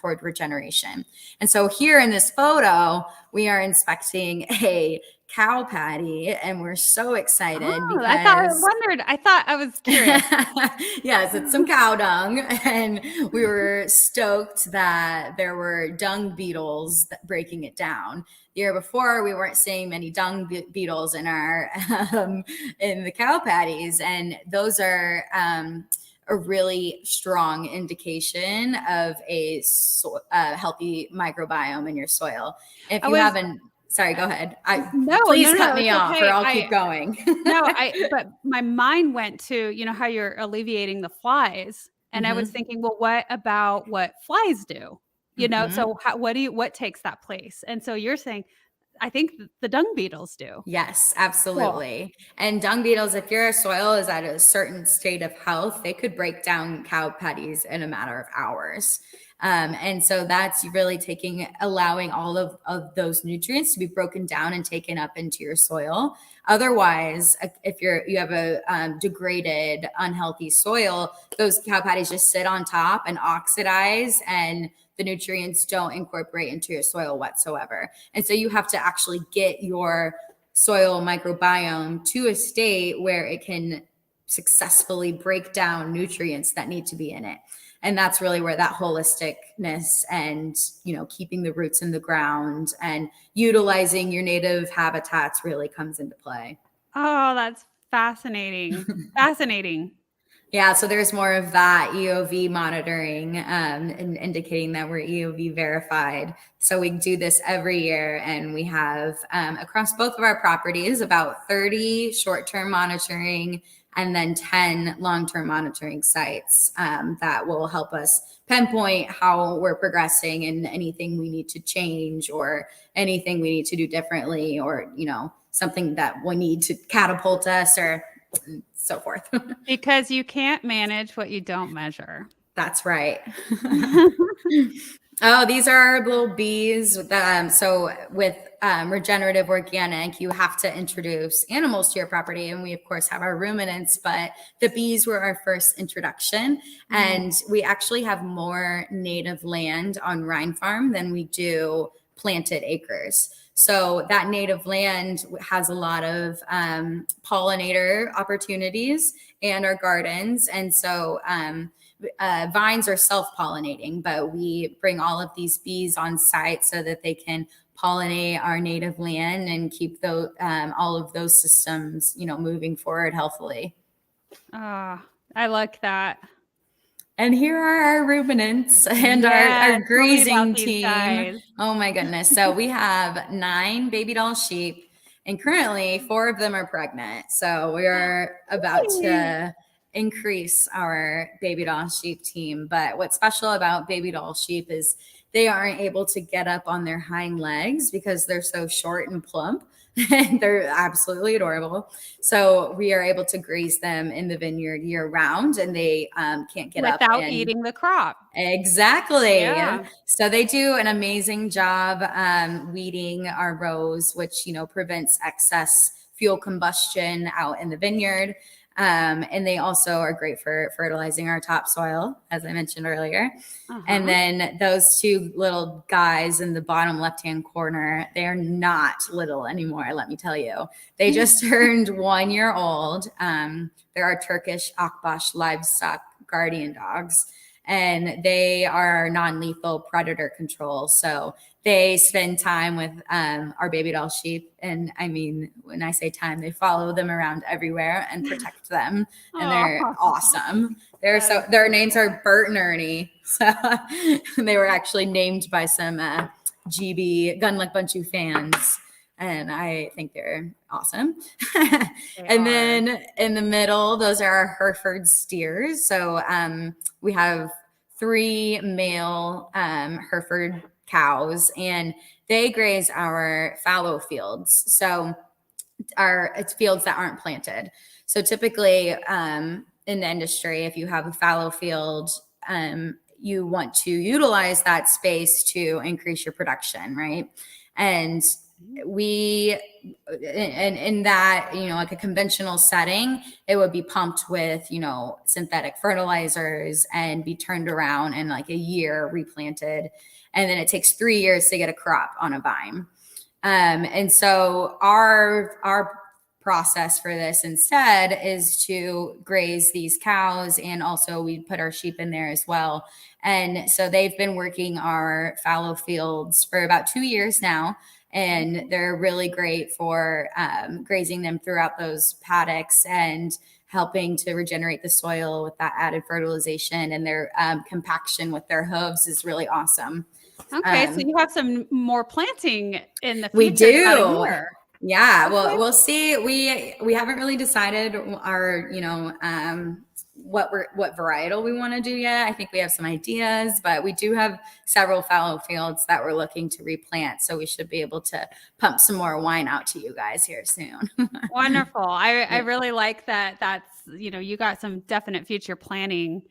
toward regeneration. And so here in this photo, we are inspecting a cow patty, and we're so excited Oh, because I thought I was curious. yes, it's some cow dung, and we were stoked that there were dung beetles breaking it down. The year before, we weren't seeing many dung beetles in our in the cow patties, and those are a really strong indication of a healthy microbiome in your soil. If I you was haven't, sorry, go ahead. no, Please no, cut no, me it's off, okay. or I'll keep going. But my mind went to, how you're alleviating the flies. And I was Mhm. thinking, well, what about what flies do? Mhm. So what takes that place? And so you're saying, I think the dung beetles do. Yes, Cool. absolutely. And dung beetles, if your soil is at a certain state of health, they could break down cow patties in a matter of hours. And so that's really allowing all of those nutrients to be broken down and taken up into your soil. Otherwise, if you have a degraded, unhealthy soil, those cow patties just sit on top and oxidize, and the nutrients don't incorporate into your soil whatsoever. And so you have to actually get your soil microbiome to a state where it can successfully break down nutrients that need to be in it. And that's really where that holisticness and, keeping the roots in the ground and utilizing your native habitats really comes into play. Oh, that's fascinating. Fascinating. Yeah, so there's more of that EOV monitoring and indicating that we're EOV verified. So we do this every year, and we have across both of our properties about 30 short-term monitoring and then 10 long-term monitoring sites that will help us pinpoint how we're progressing and anything we need to change or anything we need to do differently, or something that we need to catapult us or so forth. Because you can't manage what you don't measure. That's right. Oh, these are our little bees. So with regenerative organic, you have to introduce animals to your property. And we, of course, have our ruminants, but the bees were our first introduction. And we actually have more native land on Rhine Farm than we do planted acres. So that native land has a lot of pollinator opportunities and our gardens. And so vines are self-pollinating, but we bring all of these bees on site so that they can pollinate our native land and keep all of those systems, moving forward healthily. Ah, I like that. And here are our ruminants and Yeah, our tell me about grazing these team. guys. Oh my goodness. So we have 9 baby doll sheep And currently 4 of them are pregnant. So we are about to increase our baby doll sheep team. But what's special about baby doll sheep is they aren't able to get up on their hind legs because they're so short and plump. They're absolutely adorable. So we are able to graze them in the vineyard year round, and they can't get up without and eating the crop. exactly. Yeah. So they do an amazing job weeding our rows, which, you know, prevents excess fuel combustion out in the vineyard. And they also are great for fertilizing our topsoil, as I mentioned earlier. And then those 2 little guys in the bottom left-hand corner, they are not little anymore, let me tell you. They just turned 1 year old. They're our Turkish Akbaş livestock guardian dogs. And they are non-lethal predator control. So they spend time with our baby doll sheep. And I mean, when I say time, they follow them around everywhere and protect them. And they're awesome. Their names are Bert and Ernie. So they were actually named by some GB Gunluck Bundschu fans. And I think they're awesome. And then in the middle, those are our Hereford steers. So we have 3 male Hereford cows, and they graze our fallow fields. So it's fields that aren't planted. So typically in the industry, if you have a fallow field, you want to utilize that space to increase your production, right? And we in that, you know, like a conventional setting, it would be pumped with, you know, synthetic fertilizers and be turned around in like a year, replanted, and then it takes 3 years to get a crop on a vine. And so our process for this instead is to graze these cows, and also we put our sheep in there as well. And so they've been working our fallow fields for about 2 years now. And they're really great for grazing them throughout those paddocks and helping to regenerate the soil with that added fertilization. And their compaction with their hooves is really awesome. Okay, so you have some more planting in the future. We do. About a year. Yeah. Okay. Well, we'll see. We haven't really decided our, you know, what varietal we want to do yet. I think we have some ideas, but we do have several fallow fields that we're looking to replant. So we should be able to pump some more wine out to you guys here soon. Wonderful. I really like that. That's, you know, you got some definite future planning.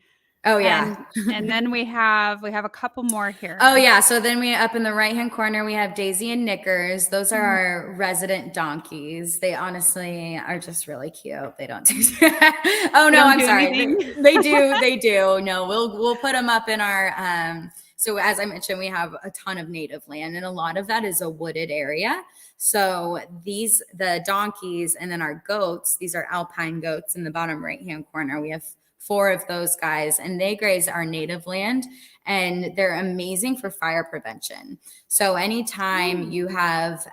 Oh yeah. And then we have a couple more here. Oh yeah. So then we up in the right-hand corner, we have Daisy and Knickers. Those are our resident donkeys. They honestly are just really cute. They don't do oh no, I'm sorry. They do. No, we'll put them up in our so as I mentioned, we have a ton of native land, and a lot of that is a wooded area. So the donkeys, and then our goats, these are alpine goats in the bottom right-hand corner. We have 4 of those guys, and they graze our native land, and they're amazing for fire prevention. So anytime you have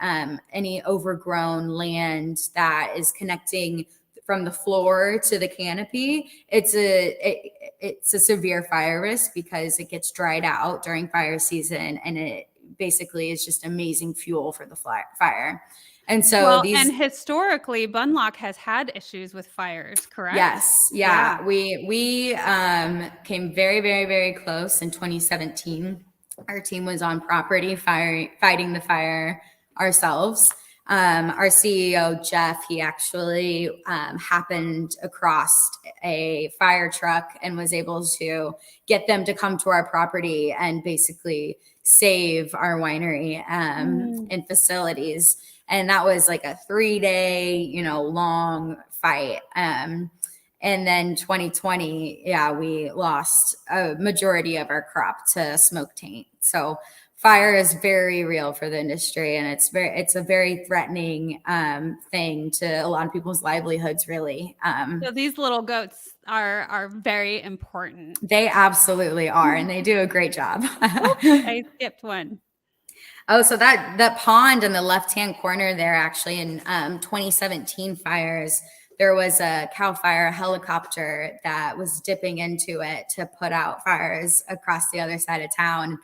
any overgrown land that is connecting from the floor to the canopy, it's a severe fire risk because it gets dried out during fire season, and it basically is just amazing fuel for the fire. And so and historically, Bunlock has had issues with fires, correct? Yes. Yeah. We came very, very, very close in 2017. Our team was on property fighting the fire ourselves. Our CEO, Jeff, he actually happened across a fire truck and was able to get them to come to our property and basically save our winery and facilities. And that was like a 3-day, you know, long fight. And then 2020, we lost a majority of our crop to smoke taint. So fire is very real for the industry, and it's a very threatening thing to a lot of people's livelihoods, really. So these little goats are very important. They absolutely are, and they do a great job. I skipped one. Oh, so that pond in the left-hand corner there, actually in 2017 fires, there was a CAL FIRE helicopter that was dipping into it to put out fires across the other side of town.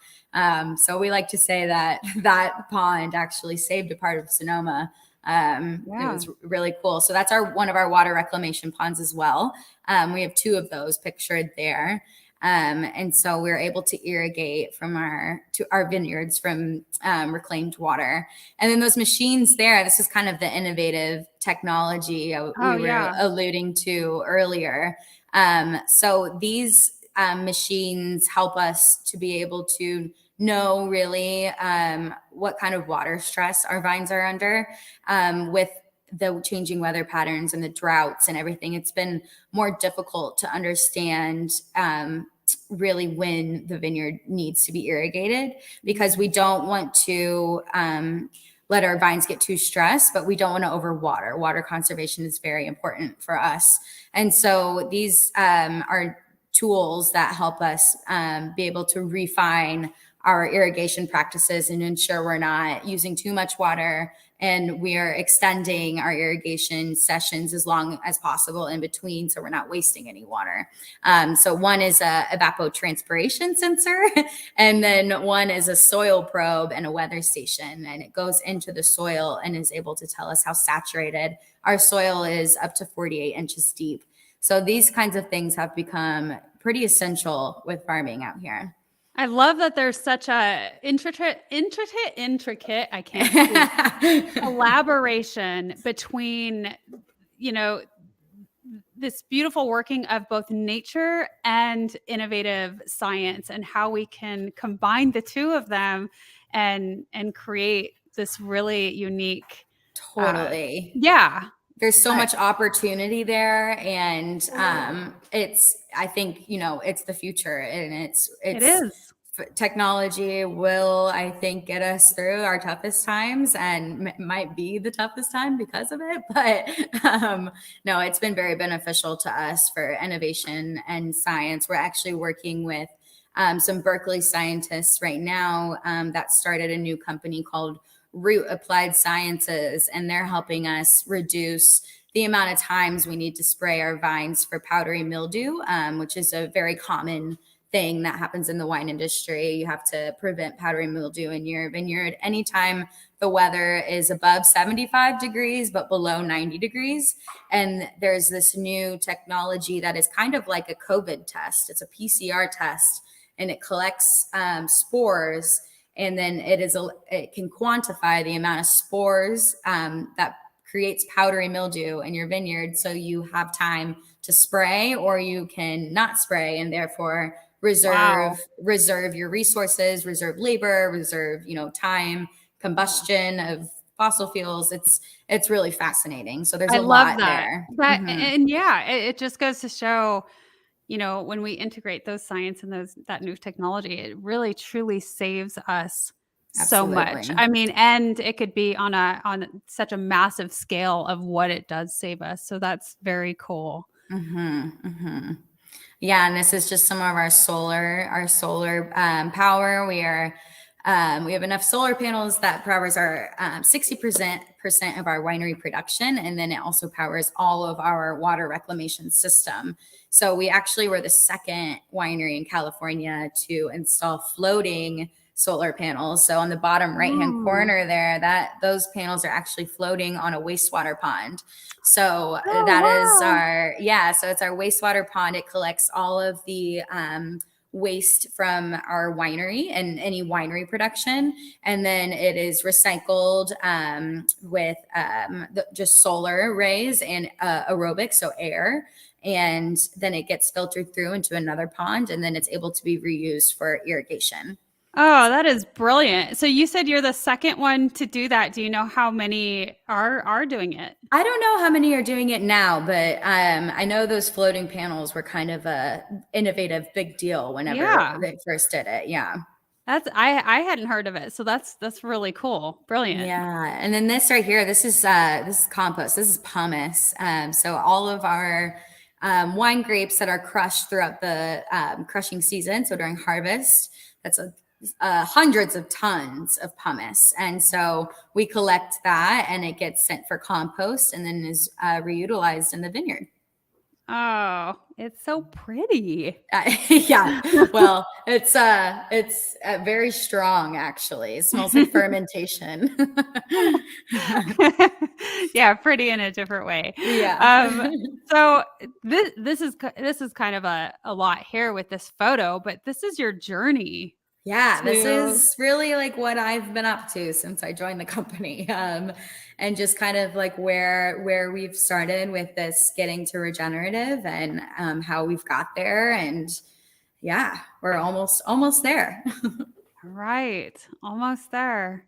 So we like to say that pond actually saved a part of Sonoma It was really cool. So that's one of our water reclamation ponds as well. We have 2 of those pictured there. And so we're able to irrigate from our vineyards from reclaimed water. And then those machines there, this is kind of the innovative technology we were alluding to earlier. So these machines help us to be able to know really what kind of water stress our vines are under with the changing weather patterns and the droughts and everything. It's been more difficult to understand really when the vineyard needs to be irrigated, because we don't want to let our vines get too stressed, but we don't want to overwater. Water conservation is very important for us. And so these are tools that help us be able to refine our irrigation practices and ensure we're not using too much water, and we are extending our irrigation sessions as long as possible in between, so we're not wasting any water. So one is a evapotranspiration sensor, and then one is a soil probe and a weather station, and it goes into the soil and is able to tell us how saturated our soil is up to 48 inches deep. So these kinds of things have become pretty essential with farming out here. I love that there's such a intricate, I can't speak, collaboration between, this beautiful working of both nature and innovative science, and how we can combine the 2 of them and create this really unique. Totally. There's so much opportunity there, and I think it's the future, and it is. Technology will, I think, get us through our toughest times, and might be the toughest time because of it. But no, it's been very beneficial to us for innovation and science. We're actually working with some Berkeley scientists right now that started a new company called Root Applied Sciences, and they're helping us reduce the amount of times we need to spray our vines for powdery mildew, which is a very common thing that happens in the wine industry. You have to prevent powdery mildew in your vineyard anytime the weather is above 75 degrees but below 90 degrees. And there's this new technology that is kind of like a COVID test. It's a PCR test, and it collects spores, and then it can quantify the amount of spores that creates powdery mildew in your vineyard, so you have time to spray, or you can not spray, and therefore reserve your resources, reserve labor, reserve time, combustion of fossil fuels. It's really fascinating. So there's a lot there. And it just goes to show, when we integrate those science and that new technology, it really truly saves us so much. I mean, and it could be on such a massive scale of what it does save us. So that's very cool. Yeah, and this is just some of our solar power. We have enough solar panels that powers our 60% of our winery production, and then it also powers all of our water reclamation system. So we actually were the second winery in California to install floating solar panels. So on the bottom right-hand corner there, those panels are actually floating on a wastewater pond. So is so it's our wastewater pond. It collects all of the waste from our winery and any winery production, and then it is recycled with just solar rays and aerobic, so air, and then it gets filtered through into another pond, and then it's able to be reused for irrigation. Oh, that is brilliant. So you said you're the second one to do that. Do you know how many are doing it? I don't know how many are doing it now, but I know those floating panels were kind of a innovative big deal whenever they first did it. Yeah. I hadn't heard of it. So that's really cool. Brilliant. Yeah. And then this right here, this is compost. This is pumice. So all of our wine grapes that are crushed throughout the crushing season, so during harvest, that's hundreds of tons of pumice. And so we collect that, and it gets sent for compost and then is reutilized in the vineyard. Oh, it's so pretty. Yeah. Well, it's very strong actually. It smells like fermentation. Yeah, pretty in a different way. Yeah. So this is kind of a lot here with this photo, but this is your journey Yeah, this to is really like what I've been up to since I joined the company. And just kind of like where we've started with this getting to regenerative and how we've got there. And yeah, we're almost there. right, almost there.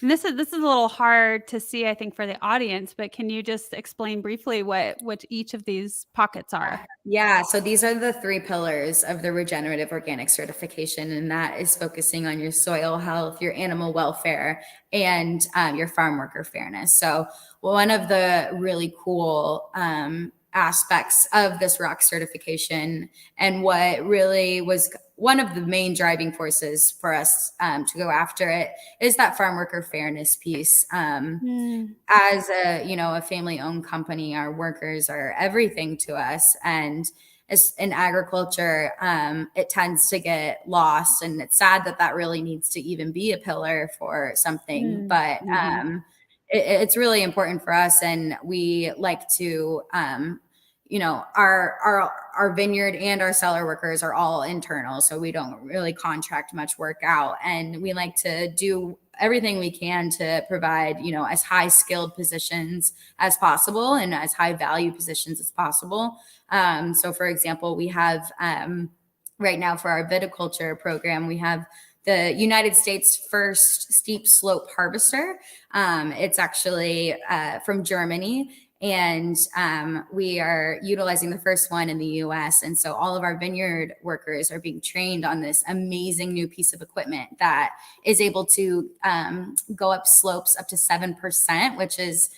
And this is a little hard to see, I think, for the audience, but can you just explain briefly what each of these pockets are? Yeah, so these are the 3 pillars of the regenerative organic certification, and that is focusing on your soil health, your animal welfare, and your farm worker fairness. So one of the really cool aspects of this ROC certification, and what really was one of the main driving forces for us to go after it, is that farm worker fairness piece. Mm, As a family owned company, our workers are everything to us, and as in agriculture, it tends to get lost, and it's sad that really needs to even be a pillar for something, but mhm. it's really important for us. And we like to our vineyard and our cellar workers are all internal, so we don't really contract much work out, and we like to do everything we can to provide, as high skilled positions as possible and as high value positions as possible. So for example, we have right now for our viticulture program, we have the United States' first steep slope harvester. It's actually from Germany. And we are utilizing the first one in the US. And so all of our vineyard workers are being trained on this amazing new piece of equipment that is able to go up slopes up to 7%, which is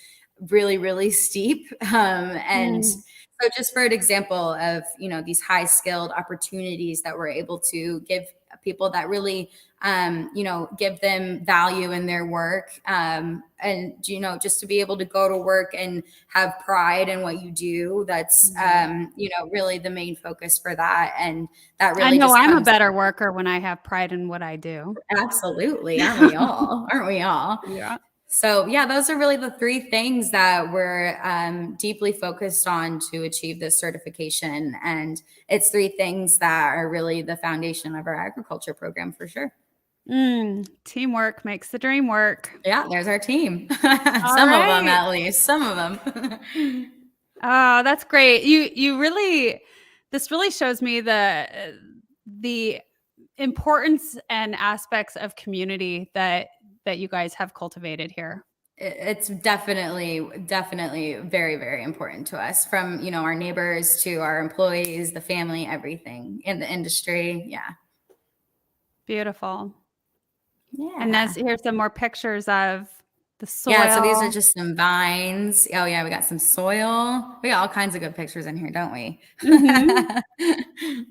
really, really steep. And Mm. so just for an example of, these high skilled opportunities that we're able to give people that really give them value in their work. And, just to be able to go to work and have pride in what you do, that's, really the main focus for that. And that I really know just I'm a comes. better worker when I have pride in what I do. Absolutely. Aren't we all? Aren't we all? Yeah. So yeah, those are really the 3 things that we're deeply focused on to achieve this certification. And it's 3 things that are really the foundation of our agriculture program for sure. Teamwork makes the dream work. Yeah, there's our team. All Some of them, right. at least. Some of them. Oh, that's great. You really this really shows me the importance and aspects of community that you guys have cultivated here. It's definitely very, very important to us, from, our neighbors to our employees, the family, everything in the industry. Yeah. Beautiful. And Yeah. that's here's some more pictures of the Yeah, so these are soil. just some vines. Oh yeah, we got some soil. We got all kinds of good pictures in here, don't we? Mhm.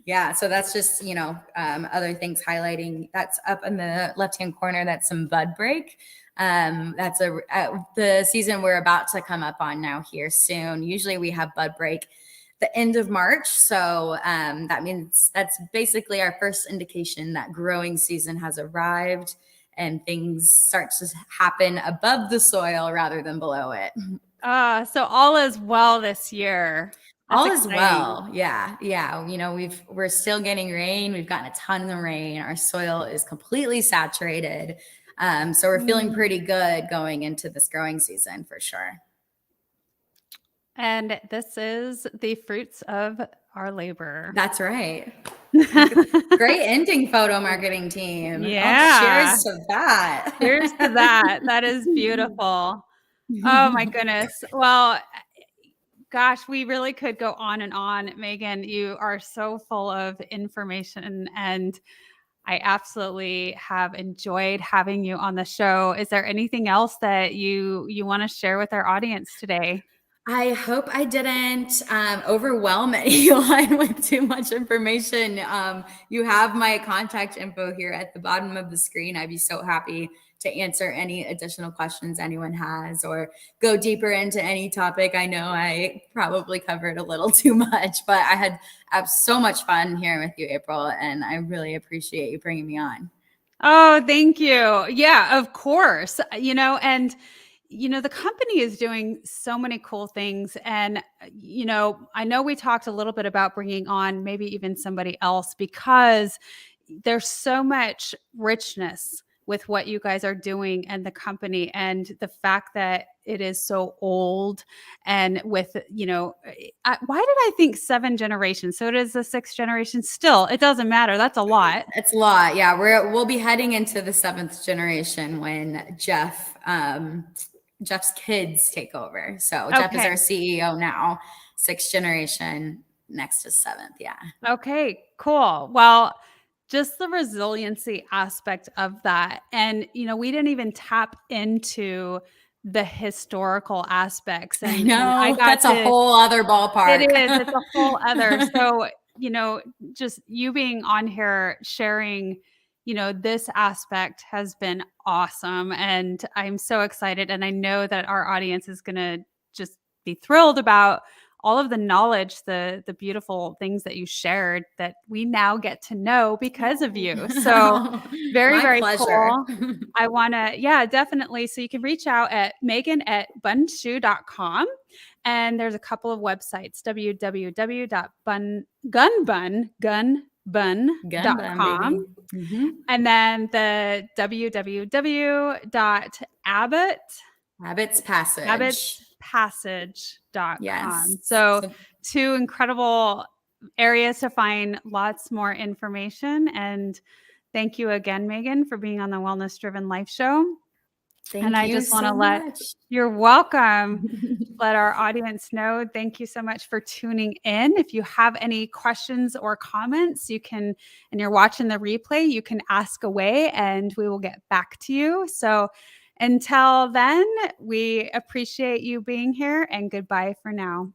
Yeah, so that's just, other things highlighting. That's up in the left-hand corner. That's some bud break. That's the season we're about to come up on now here soon. Usually we have bud break the end of March. So that means that's basically our first indication that growing season has arrived and things start to happen above the soil rather than below it. So all is well this year. That's All is exciting. well. Yeah. Yeah. We're still getting rain. We've gotten a ton of rain. Our soil is completely saturated. So we're feeling Mm. pretty good going into this growing season for sure. And this is the fruits of our labor. That's right. Great ending, photo marketing team. Oh, Yeah. cheers to that. Here's to that. That is beautiful. Oh my goodness. Well, gosh, we really could go on and on. Meghan, you are so full of information, and I absolutely have enjoyed having you on the show. Is there anything else that you want to share with our audience today? I hope I didn't overwhelm anyone with too much information. You have my contact info here at the bottom of the screen. I'd be so happy to answer any additional questions anyone has or go deeper into any topic. I know I probably covered a little too much, but I had so much fun here with you, April, and I really appreciate you bringing me on. Oh, thank you. Yeah, of course. And the company is doing so many cool things. And, I know we talked a little bit about bringing on maybe even somebody else because there's so much richness with what you guys are doing and the company and the fact that it is so old and with, why did I think 7 generations? So it is the 6th generation still. It doesn't matter. That's a lot. It's a lot. Yeah. We'll be heading into the 7th generation when Jeff's kids take over. So Jeff is our CEO now, 6th generation, next is 7th. Yeah. Okay, cool. Well, just the resiliency aspect of that. And, we didn't even tap into the historical aspects. I And I know got that's a whole other ballpark. It is. It's a whole other. So, just you being on here sharing, this aspect has been awesome. And I'm so excited. And I know that our audience is going to just be thrilled about all of the knowledge, the beautiful things that you shared that we now get to know because of you. So very, My very pleasure. cool. I want to, yeah, definitely. So you can reach out at Meghan@bundschu.com. And there's a couple of websites, www.gunbun.com. Mm-hmm. And then the abbotspassage.com. Yes. So 2 incredible areas to find lots more information. And thank you again, Meghan, for being on the Wellness Driven Life Show. Thank I you just want to much. you're welcome. Let our audience know. Thank you so much for tuning in. If you have any questions or comments, and you're watching the replay, you can ask away and we will get back to you. So until then, we appreciate you being here and goodbye for now.